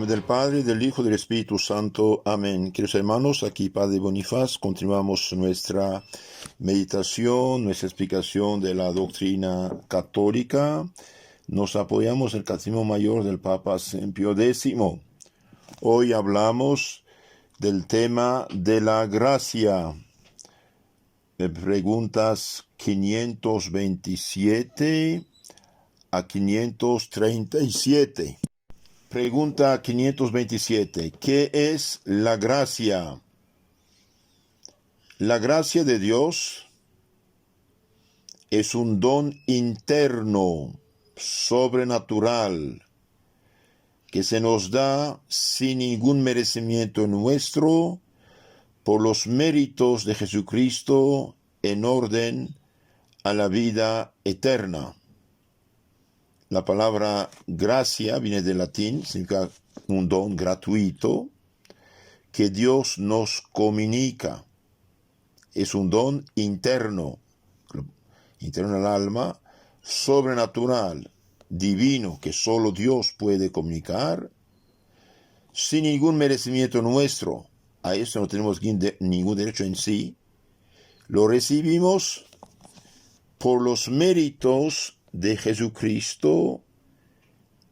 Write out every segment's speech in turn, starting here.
nombre del Padre, del Hijo y del Espíritu Santo. Amén. Queridos hermanos, aquí Padre Bonifaz, continuamos nuestra meditación, nuestra explicación de la doctrina católica. Nos apoyamos en el Catecismo Mayor del Papa San Pío X. Hoy hablamos del tema de la gracia. Preguntas 527 a 537. Pregunta 527. ¿Qué es la gracia? La gracia de Dios es un don interno, sobrenatural, que se nos da sin ningún merecimiento nuestro, por los méritos de Jesucristo en orden a la vida eterna. La palabra gracia viene del latín, significa un don gratuito que Dios nos comunica. Es un don interno al alma, sobrenatural, divino, que solo Dios puede comunicar, sin ningún merecimiento nuestro. A eso no tenemos ningún derecho en sí. Lo recibimos por los méritos de Jesucristo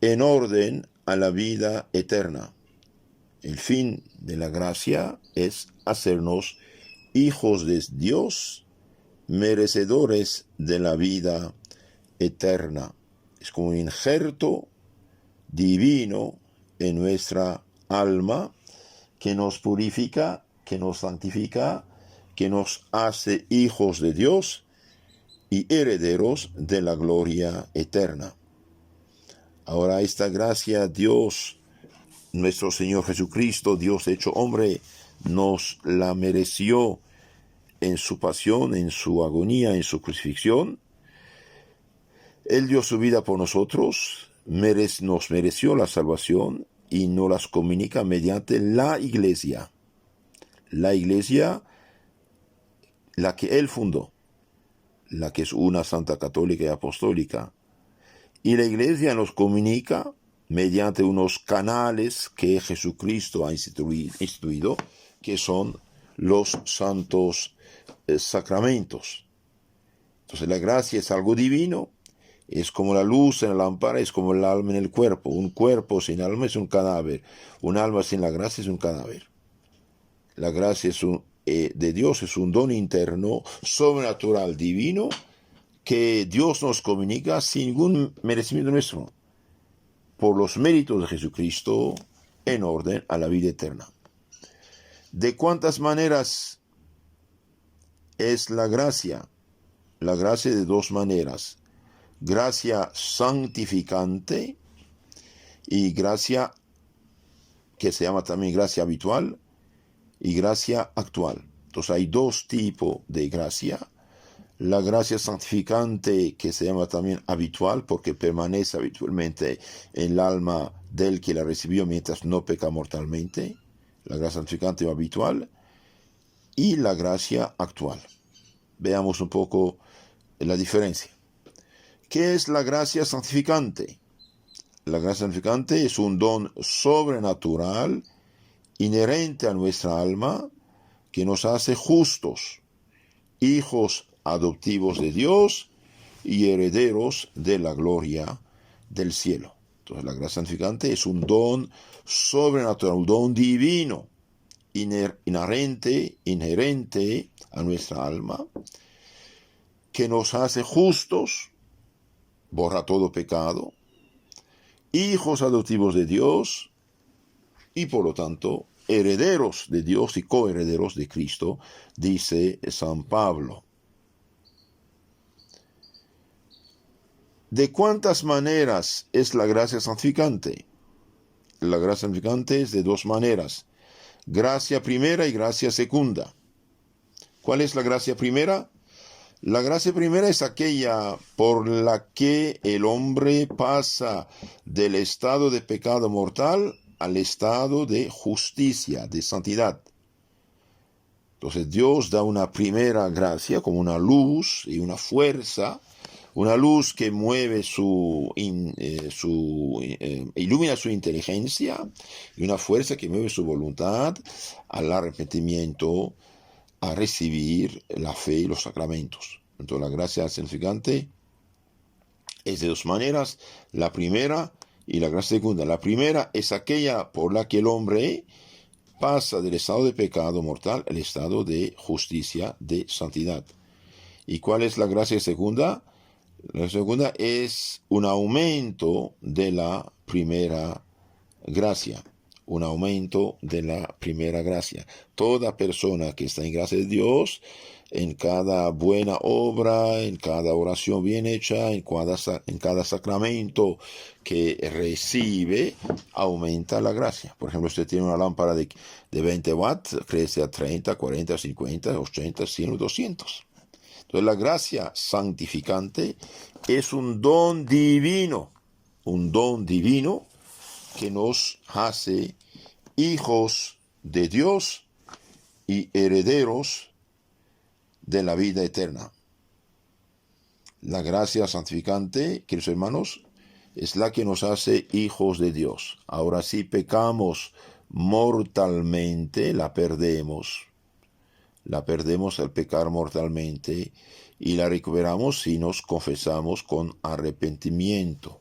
en orden a la vida eterna. El fin de la gracia es hacernos hijos de Dios, merecedores de la vida eterna. Es como un injerto divino en nuestra alma que nos purifica, que nos santifica, que nos hace hijos de Dios y herederos de la gloria eterna. Ahora esta gracia Dios, nuestro Señor Jesucristo, Dios hecho hombre, nos la mereció en su pasión, en su agonía, en su crucifixión. Él dio su vida por nosotros, nos mereció la salvación y nos las comunica mediante la Iglesia. La Iglesia, la que Él fundó, la que es una santa católica y apostólica. Y la Iglesia nos comunica mediante unos canales que Jesucristo ha instituido, que son los santos sacramentos. Entonces la gracia es algo divino, es como la luz en la lámpara, es como el alma en el cuerpo. Un cuerpo sin alma es un cadáver, un alma sin la gracia es un cadáver. La gracia de Dios es un don interno, sobrenatural, divino, que Dios nos comunica sin ningún merecimiento nuestro, por los méritos de Jesucristo en orden a la vida eterna. ¿De cuántas maneras es la gracia? La gracia de dos maneras: gracia santificante y gracia que se llama también gracia habitual y gracia actual. Entonces hay dos tipos de gracia. La gracia santificante, que se llama también habitual, porque permanece habitualmente en el alma del que la recibió mientras no peca mortalmente. La gracia santificante o habitual. Y la gracia actual. Veamos un poco la diferencia. ¿Qué es la gracia santificante? La gracia santificante es un don sobrenatural inherente a nuestra alma que nos hace justos, hijos adoptivos de Dios y herederos de la gloria del cielo. Entonces la gracia santificante es un don sobrenatural, un don divino, inherente a nuestra alma, que nos hace justos, borra todo pecado, hijos adoptivos de Dios y por lo tanto herederos de Dios y coherederos de Cristo, dice San Pablo. ¿De cuántas maneras es la gracia santificante? La gracia santificante es de dos maneras: gracia primera y gracia segunda. ¿Cuál es la gracia primera? La gracia primera es aquella por la que el hombre pasa del estado de pecado mortal al estado de justicia, de santidad. Entonces Dios da una primera gracia como una luz y una fuerza, Una luz que mueve ilumina su inteligencia, y una fuerza que mueve su voluntad al arrepentimiento, a recibir la fe y los sacramentos. Entonces la gracia santificante es de dos maneras, la primera y la gracia segunda. La primera es aquella por la que el hombre pasa del estado de pecado mortal al estado de justicia, de santidad. ¿Y cuál es la gracia segunda? La segunda es un aumento de la primera gracia. Un aumento de la primera gracia. Toda persona que está en gracia de Dios, en cada buena obra, en cada oración bien hecha, en cada sacramento que recibe, aumenta la gracia. Por ejemplo, usted tiene una lámpara de 20 watts, crece a 30, 40, 50, 80, 100, 200. Entonces la gracia santificante es un don divino que nos hace hijos de Dios y herederos de la vida eterna. La gracia santificante, queridos hermanos, es la que nos hace hijos de Dios. Ahora, si pecamos mortalmente, la perdemos al pecar mortalmente, y la recuperamos si nos confesamos con arrepentimiento.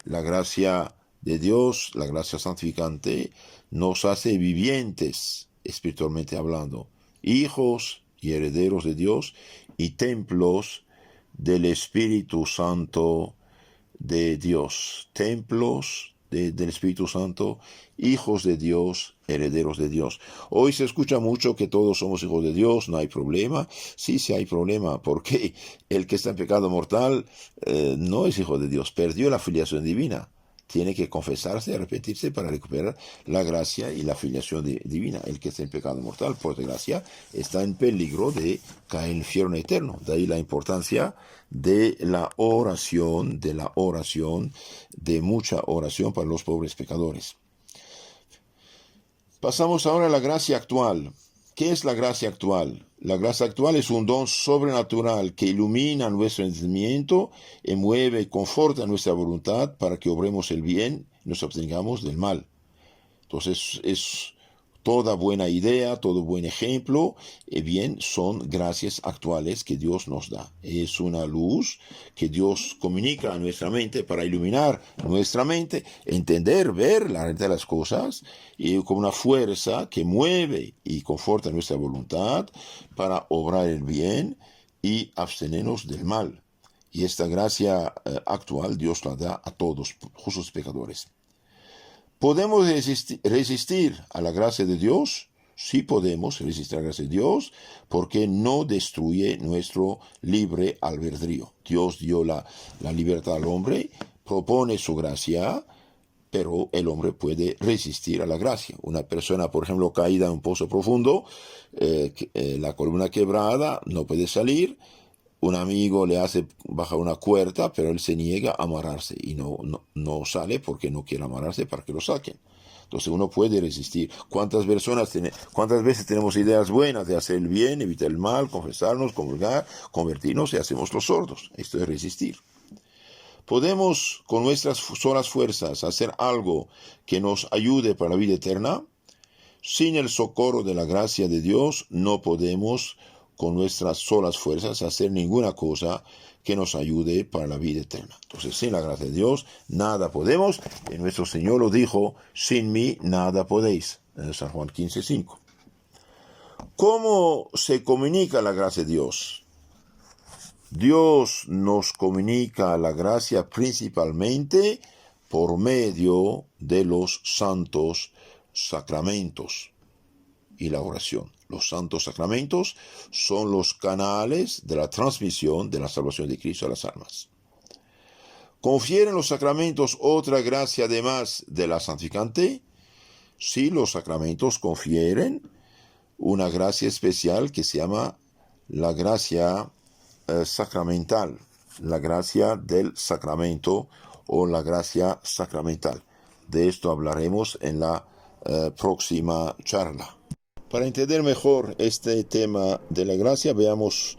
La gracia de Dios, la gracia santificante, nos hace vivientes, espiritualmente hablando, hijos y herederos de Dios y templos del Espíritu Santo de Dios. Templos del Espíritu Santo, hijos de Dios, herederos de Dios. Hoy se escucha mucho que todos somos hijos de Dios, no hay problema. Sí hay problema, porque el que está en pecado mortal no es hijo de Dios, perdió la filiación divina. Tiene que confesarse y arrepentirse para recuperar la gracia y la filiación divina. El que está en pecado mortal, por desgracia, está en peligro de caer en el infierno eterno. De ahí la importancia de la oración, de mucha oración para los pobres pecadores. Pasamos ahora a la gracia actual. ¿Qué es la gracia actual? La gracia actual es un don sobrenatural que ilumina nuestro entendimiento y mueve y conforta nuestra voluntad para que obremos el bien y nos abstengamos del mal. Entonces es toda buena idea, todo buen ejemplo, bien, son gracias actuales que Dios nos da. Es una luz que Dios comunica a nuestra mente para iluminar nuestra mente, entender, ver la realidad de las cosas, y como una fuerza que mueve y conforta nuestra voluntad para obrar el bien y abstenernos del mal. Y esta gracia actual Dios la da a todos, justos pecadores. ¿Podemos resistir a la gracia de Dios? Sí podemos resistir a la gracia de Dios, porque no destruye nuestro libre albedrío. Dios dio la libertad al hombre, propone su gracia, pero el hombre puede resistir a la gracia. Una persona, por ejemplo, caída en un pozo profundo, la columna quebrada, no puede salir. Un amigo le hace bajar una cuerda, pero él se niega a amarrarse y no sale porque no quiere amarrarse para que lo saquen. Entonces uno puede resistir. ¿Cuántas veces tenemos ideas buenas de hacer el bien, evitar el mal, confesarnos, comulgar, convertirnos y hacemos los sordos? Esto es resistir. ¿Podemos con nuestras solas fuerzas hacer algo que nos ayude para la vida eterna? Sin el socorro de la gracia de Dios no podemos con nuestras solas fuerzas hacer ninguna cosa que nos ayude para la vida eterna. Entonces, sin la gracia de Dios, nada podemos. Y nuestro Señor lo dijo: sin mí nada podéis. En San Juan 15:5. ¿Cómo se comunica la gracia de Dios? Dios nos comunica la gracia principalmente por medio de los santos sacramentos y la oración. Los santos sacramentos son los canales de la transmisión de la salvación de Cristo a las almas. ¿Confieren los sacramentos otra gracia además de la santificante? Sí, los sacramentos confieren una gracia especial que se llama la gracia sacramental, la gracia del sacramento o la gracia sacramental. De esto hablaremos en la próxima charla. Para entender mejor este tema de la gracia, veamos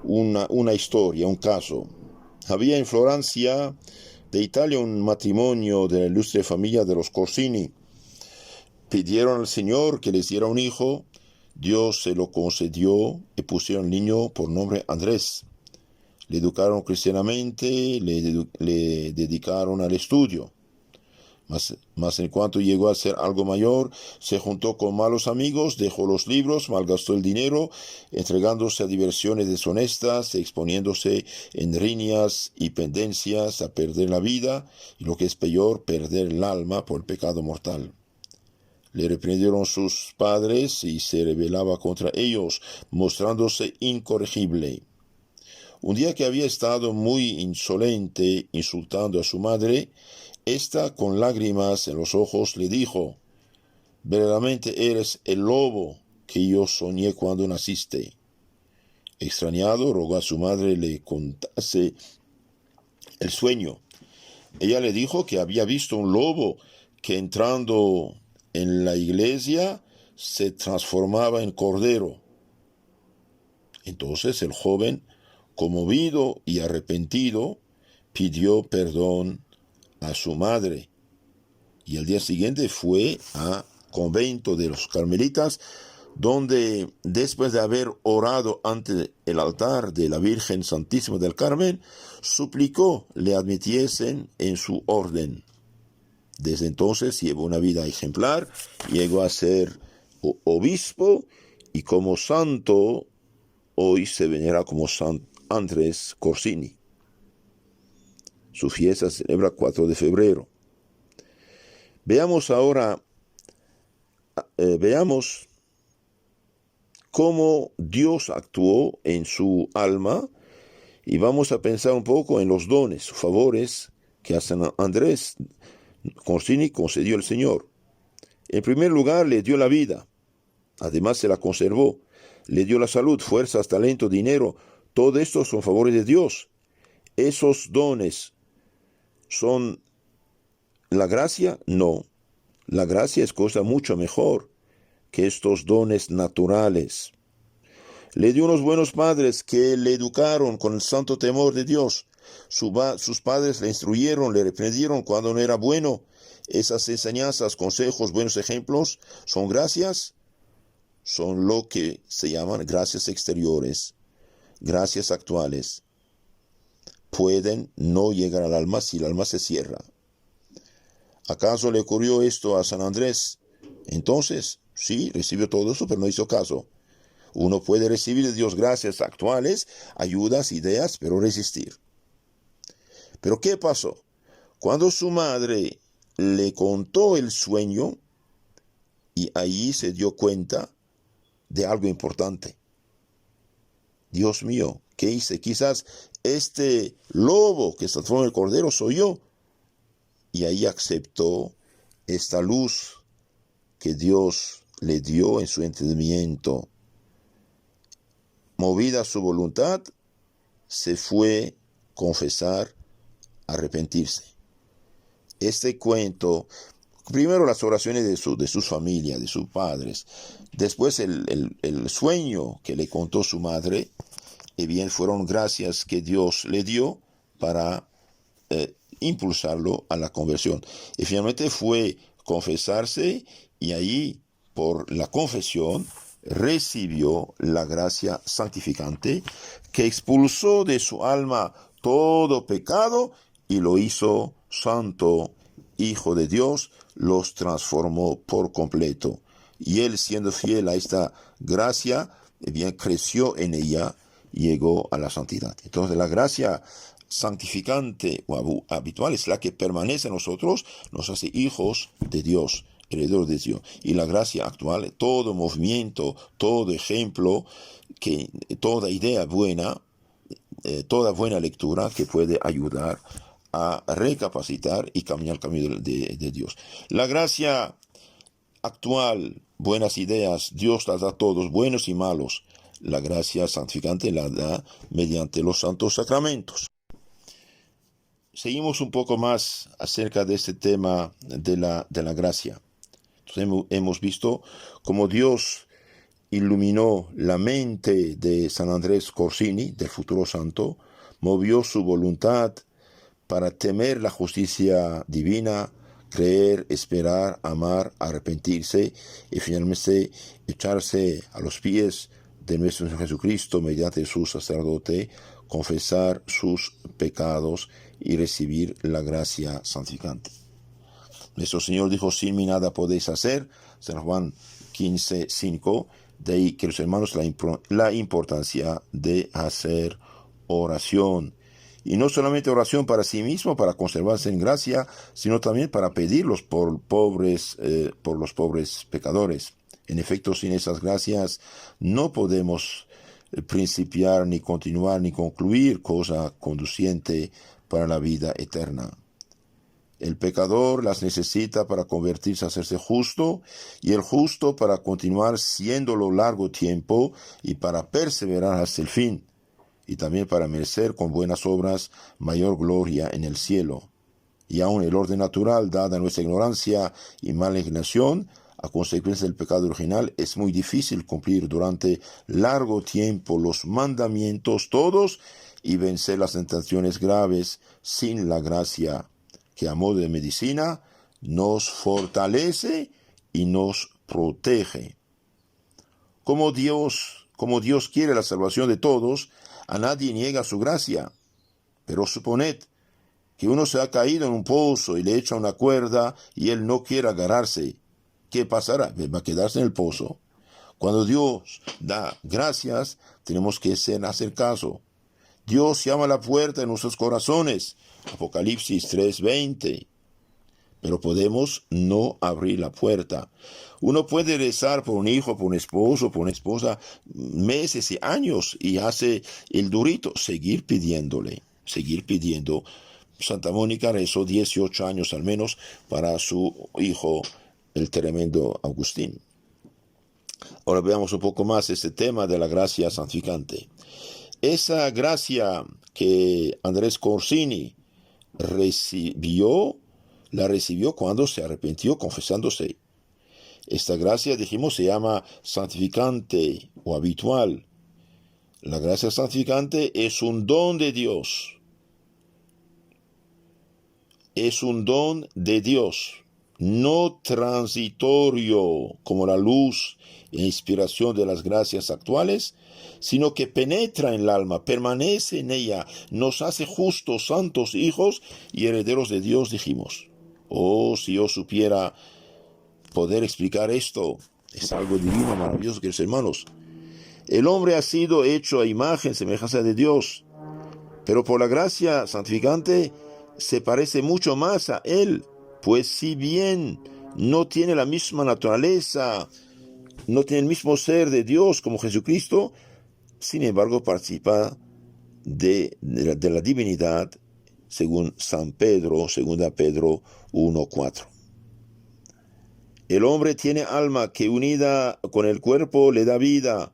una historia, un caso. Había en Florencia, de Italia, un matrimonio de la ilustre familia de los Corsini. Pidieron al Señor que les diera un hijo. Dios se lo concedió y pusieron al niño por nombre Andrés. Le educaron cristianamente, le dedicaron al estudio. Mas en cuanto llegó a ser algo mayor, se juntó con malos amigos, dejó los libros, malgastó el dinero, entregándose a diversiones deshonestas, exponiéndose en riñas y pendencias, a perder la vida, y lo que es peor, perder el alma por el pecado mortal. Le reprendieron sus padres y se rebelaba contra ellos, mostrándose incorregible. Un día que había estado muy insolente, insultando a su madre, ésta, con lágrimas en los ojos, le dijo: «Verdaderamente eres el lobo que yo soñé cuando naciste». Extrañado, rogó a su madre le contase el sueño. Ella le dijo que había visto un lobo que, entrando en la iglesia, se transformaba en cordero. Entonces el joven, conmovido y arrepentido, pidió perdón a su madre, y al día siguiente fue a convento de los carmelitas, donde, después de haber orado ante el altar de la Virgen Santísima del Carmen, suplicó le admitiesen en su orden. Desde entonces llevó una vida ejemplar, llegó a ser obispo, y como santo hoy se venera como San Andrés Corsini. Su fiesta se celebra 4 de febrero. Veamos ahora, veamos cómo Dios actuó en su alma, y vamos a pensar un poco en los dones, favores que a San Andrés Corsini concedió el Señor. En primer lugar, le dio la vida, además se la conservó, le dio la salud, fuerzas, talento, dinero. Todo esto son favores de Dios. ¿Esos dones son la gracia? No. La gracia es cosa mucho mejor que estos dones naturales. Le dio unos buenos padres que le educaron con el santo temor de Dios. Sus padres le instruyeron, le reprendieron cuando no era bueno. Esas enseñanzas, consejos, buenos ejemplos, son gracias, son lo que se llaman gracias exteriores, gracias actuales. Pueden no llegar al alma si el alma se cierra. ¿Acaso le ocurrió esto a San Andrés? Entonces, sí, recibió todo eso, pero no hizo caso. Uno puede recibir de Dios gracias actuales, ayudas, ideas, pero resistir. ¿Pero qué pasó? Cuando su madre le contó el sueño, y allí se dio cuenta de algo importante. Dios mío, ¿qué hice? Quizás este lobo que se transforma en el cordero soy yo. Y ahí aceptó esta luz que Dios le dio en su entendimiento. Movida su voluntad, se fue a confesar, arrepentirse. Este cuento, primero las oraciones de sus familias, de sus padres, después el sueño que le contó su madre, y bien fueron gracias que Dios le dio para impulsarlo a la conversión. Y finalmente fue confesarse, y ahí, por la confesión, recibió la gracia santificante que expulsó de su alma todo pecado y lo hizo santo, hijo de Dios, los transformó por completo. Y él, siendo fiel a esta gracia, bien creció en ella, llegó a la santidad. Entonces la gracia santificante o habitual es la que permanece en nosotros, nos hace hijos de Dios, herederos de Dios. Y la gracia actual, todo movimiento, todo ejemplo, toda idea buena, toda buena lectura que puede ayudar a recapacitar y caminar el camino de Dios. La gracia actual, buenas ideas, Dios las da a todos, buenos y malos. La gracia santificante la da mediante los santos sacramentos. Seguimos un poco más acerca de este tema de la gracia. Entonces hemos visto cómo Dios iluminó la mente de San Andrés Corsini, del futuro santo, movió su voluntad para temer la justicia divina, creer, esperar, amar, arrepentirse y finalmente echarse a los pies de nuestro Señor Jesucristo mediante su sacerdote, confesar sus pecados y recibir la gracia santificante. Nuestro Señor dijo: sin mí nada podéis hacer, San Juan 15:5. De ahí que los hermanos la importancia de hacer oración. Y no solamente oración para sí mismo, para conservarse en gracia, sino también para pedirlos por los pobres pecadores. En efecto, sin esas gracias no podemos principiar, ni continuar, ni concluir cosa conduciente para la vida eterna. El pecador las necesita para convertirse a hacerse justo, y el justo para continuar siéndolo largo tiempo y para perseverar hasta el fin, y también para merecer con buenas obras mayor gloria en el cielo. Y aun el orden natural, dada nuestra ignorancia y mala inclinación, a consecuencia del pecado original, es muy difícil cumplir durante largo tiempo los mandamientos todos y vencer las tentaciones graves sin la gracia, que a modo de medicina nos fortalece y nos protege. Como Dios quiere la salvación de todos, a nadie niega su gracia. Pero suponed que uno se ha caído en un pozo y le echa una cuerda y él no quiere agarrarse. ¿Qué pasará? Va a quedarse en el pozo. Cuando Dios da gracias, tenemos que hacer caso. Dios llama a la puerta de nuestros corazones. Apocalipsis 3:20. Pero podemos no abrir la puerta. Uno puede rezar por un hijo, por un esposo, por una esposa, meses y años, y hace el durito, seguir pidiendo. Santa Mónica rezó 18 años al menos para su hijo, el tremendo Agustín. Ahora veamos un poco más este tema de la gracia santificante. Esa gracia que Andrés Corsini la recibió cuando se arrepintió confesándose. Esta gracia, dijimos, se llama santificante o habitual. La gracia santificante es un don de Dios. Es un don de Dios, no transitorio como la luz e inspiración de las gracias actuales, sino que penetra en el alma, permanece en ella, nos hace justos, santos, hijos y herederos de Dios, dijimos. Oh, si yo supiera poder explicar esto, es algo divino, maravilloso, queridos hermanos. El hombre ha sido hecho a imagen, semejanza de Dios, pero por la gracia santificante se parece mucho más a Él, pues si bien no tiene la misma naturaleza, no tiene el mismo ser de Dios como Jesucristo, sin embargo participa de la divinidad, según San Pedro, 2 Pedro 1:4. El hombre tiene alma que unida con el cuerpo le da vida.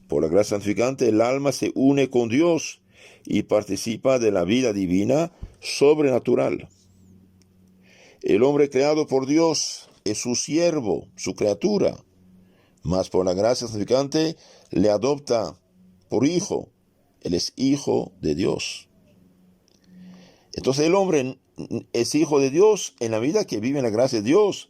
Por la gracia santificante el alma se une con Dios y participa de la vida divina sobrenatural. El hombre creado por Dios es su siervo, su criatura, mas por la gracia santificante le adopta por hijo. Él es hijo de Dios. Entonces el hombre es hijo de Dios en la medida que vive en la gracia de Dios.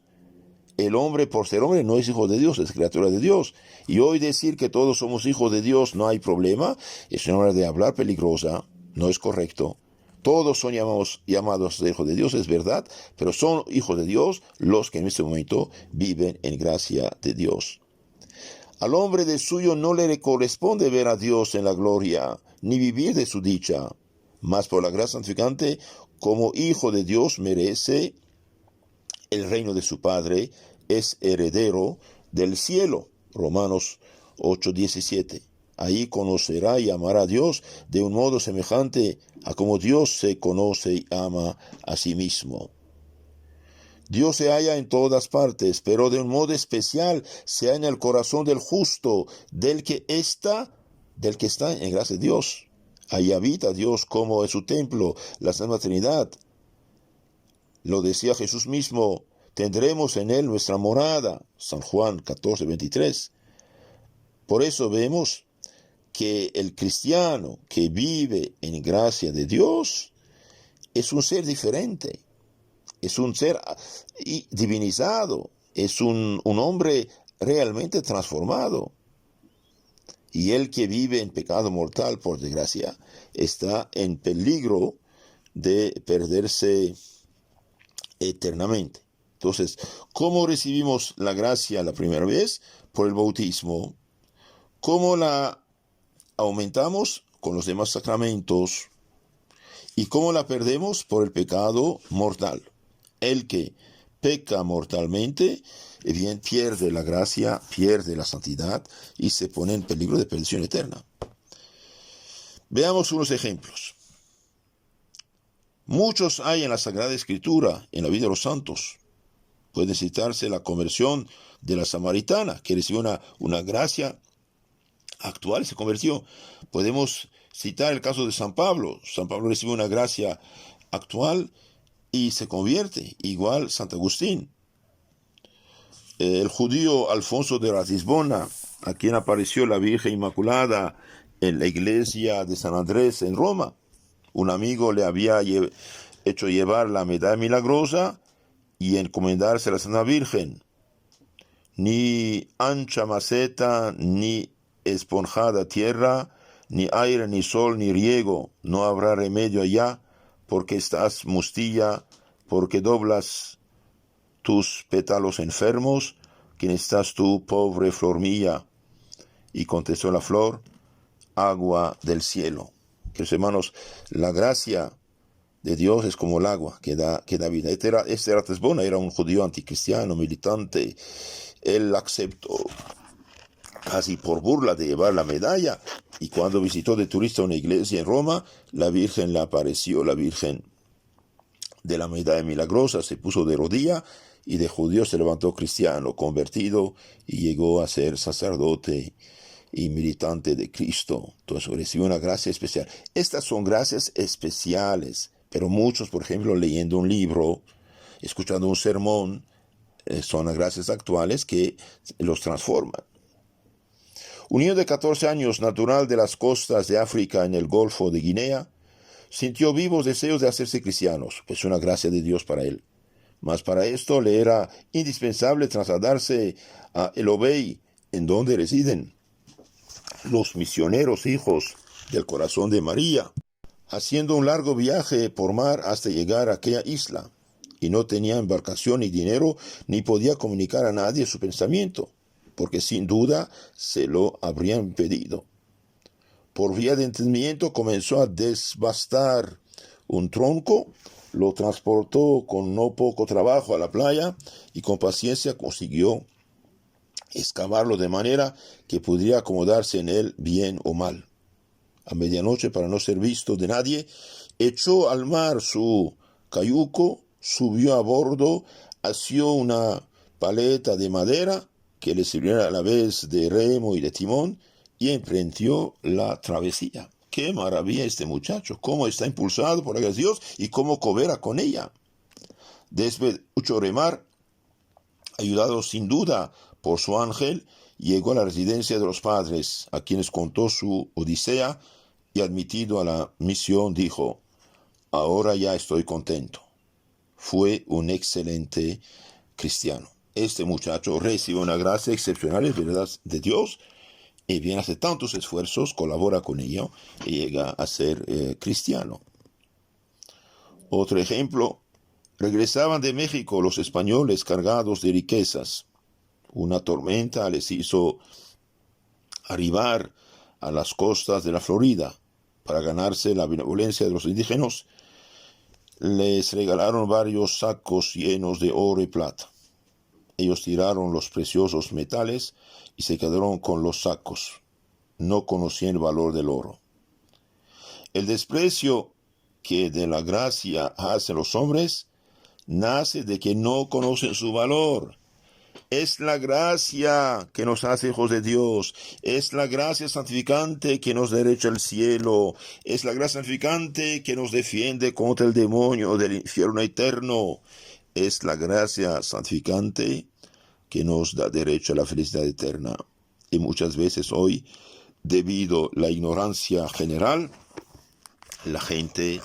El hombre, por ser hombre, no es hijo de Dios, es criatura de Dios. Y hoy decir que todos somos hijos de Dios no hay problema, es una manera de hablar peligrosa, no es correcto. Todos son llamados de hijos de Dios, es verdad, pero son hijos de Dios los que en este momento viven en gracia de Dios. Al hombre de suyo no le corresponde ver a Dios en la gloria, ni vivir de su dicha, mas por la gracia santificante, como hijo de Dios, merece el reino de su Padre, es heredero del cielo. Romanos 8:17. Ahí conocerá y amará a Dios de un modo semejante a como Dios se conoce y ama a sí mismo. Dios se halla en todas partes, pero de un modo especial se halla en el corazón del justo, del que está en gracia de Dios. Ahí habita Dios como en su templo, la Santa Trinidad. Lo decía Jesús mismo: tendremos en él nuestra morada. San Juan 14:23. Por eso vemos que el cristiano que vive en gracia de Dios es un ser diferente, es un ser divinizado, es un hombre realmente transformado. Y el que vive en pecado mortal, por desgracia, está en peligro de perderse eternamente. Entonces, ¿cómo recibimos la gracia la primera vez? Por el bautismo. ¿Cómo la aumentamos? Con los demás sacramentos. ¿Y cómo la perdemos? Por el pecado mortal. El que peca mortalmente, bien pierde la gracia, pierde la santidad y se pone en peligro de perdición eterna. Veamos unos ejemplos. Muchos hay en la Sagrada Escritura, en la vida de los santos. Puede citarse la conversión de la samaritana, que recibió una gracia actual y se convirtió. Podemos citar el caso de San Pablo. San Pablo recibió una gracia actual y se convierte, igual San Agustín. El judío Alfonso de Ratisbona, a quien apareció la Virgen Inmaculada en la iglesia de San Andrés en Roma. Un amigo le había hecho llevar la medalla milagrosa y encomendarse a la Santa Virgen. Ni ancha maceta, ni esponjada tierra, ni aire, ni sol, ni riego, no habrá remedio allá, porque estás mustilla, porque doblas tus pétalos enfermos, ¿quién estás tú, pobre flor mía? Y contestó la flor, agua del cielo. Queridos hermanos, la gracia de Dios es como el agua que da vida. Este era Ratisbona, era un judío anticristiano, militante. Él aceptó casi por burla de llevar la medalla, y cuando visitó de turista una iglesia en Roma, la Virgen le apareció, la Virgen de la medalla milagrosa, se puso de rodilla y de judío se levantó cristiano, convertido, y llegó a ser sacerdote y militante de Cristo. Entonces recibió una gracia especial. Estas son gracias especiales, pero muchos, por ejemplo, leyendo un libro, escuchando un sermón, son las gracias actuales que los transforman. Un niño de 14 años, natural de las costas de África en el Golfo de Guinea, sintió vivos deseos de hacerse cristianos, pues una gracia de Dios para él. Mas para esto le era indispensable trasladarse a El Obey, en donde residen los misioneros hijos del corazón de María, haciendo un largo viaje por mar hasta llegar a aquella isla, y no tenía embarcación ni dinero, ni podía comunicar a nadie su pensamiento, porque sin duda se lo habrían pedido. Por vía de entendimiento comenzó a desbastar un tronco, lo transportó con no poco trabajo a la playa y con paciencia consiguió excavarlo de manera que pudiera acomodarse en él bien o mal. A medianoche, para no ser visto de nadie, echó al mar su cayuco, subió a bordo, asió una paleta de madera que le sirviera a la vez de remo y de timón, y emprendió la travesía. ¡Qué maravilla este muchacho! Cómo está impulsado por la gracia de Dios y cómo coopera con ella. Después de mucho remar, ayudado sin duda por su ángel, llegó a la residencia de los padres, a quienes contó su odisea, y admitido a la misión dijo, ahora ya estoy contento. Fue un excelente cristiano. Este muchacho recibe una gracia excepcional, es verdad, de Dios, y bien hace tantos esfuerzos, colabora con ello y llega a ser cristiano. Otro ejemplo, regresaban de México los españoles cargados de riquezas. Una tormenta les hizo arribar a las costas de la Florida. Para ganarse la benevolencia de los indígenas, les regalaron varios sacos llenos de oro y plata. Ellos tiraron los preciosos metales y se quedaron con los sacos. No conocían el valor del oro. El desprecio que de la gracia hacen los hombres nace de que no conocen su valor. Es la gracia que nos hace hijos de Dios. Es la gracia santificante que nos derecha al cielo. Es la gracia santificante que nos defiende contra el demonio del infierno eterno. Es la gracia santificante que nos da derecho a la felicidad eterna. Y muchas veces hoy, debido a la ignorancia general, la gente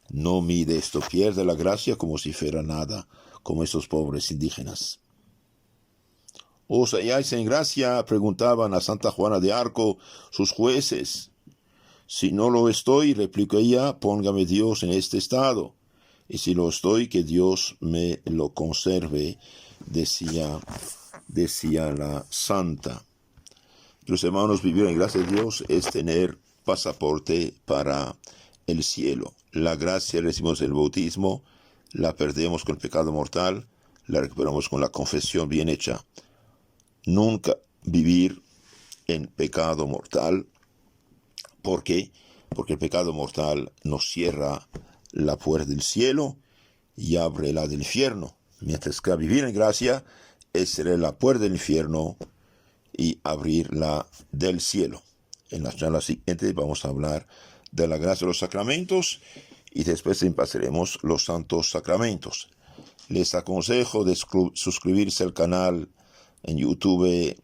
no mide esto, pierde la gracia como si fuera nada, como estos pobres indígenas. ¿Os halláis en gracia?, preguntaban a Santa Juana de Arco sus jueces. Si no lo estoy, replicó ella, póngame Dios en este estado. Y si lo estoy, que Dios me lo conserve, decía la santa. Los hermanos, vivir en gracia de Dios es tener pasaporte para el cielo. La gracia recibimos en el bautismo, la perdemos con el pecado mortal, la recuperamos con la confesión bien hecha. Nunca vivir en pecado mortal. ¿Por qué? Porque el pecado mortal nos cierra la puerta del cielo y abre la del infierno. Mientras que vivir en gracia es cerrar la puerta del infierno y abrir la del cielo. En la charla siguiente vamos a hablar de la gracia de los sacramentos y después pasaremos los santos sacramentos. Les aconsejo de suscribirse al canal en YouTube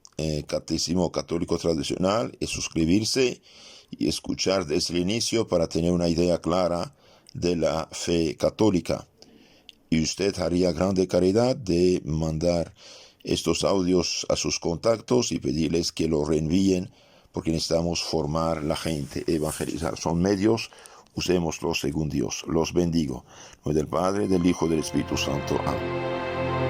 Catecismo Católico Tradicional y suscribirse y escuchar desde el inicio para tener una idea clara de la fe católica. Y usted haría grande caridad de mandar estos audios a sus contactos y pedirles que lo reenvíen, porque necesitamos formar la gente, evangelizar. Son medios, usémoslos según Dios. Los bendigo. En nombre del Padre, del Hijo y del Espíritu Santo. Amén.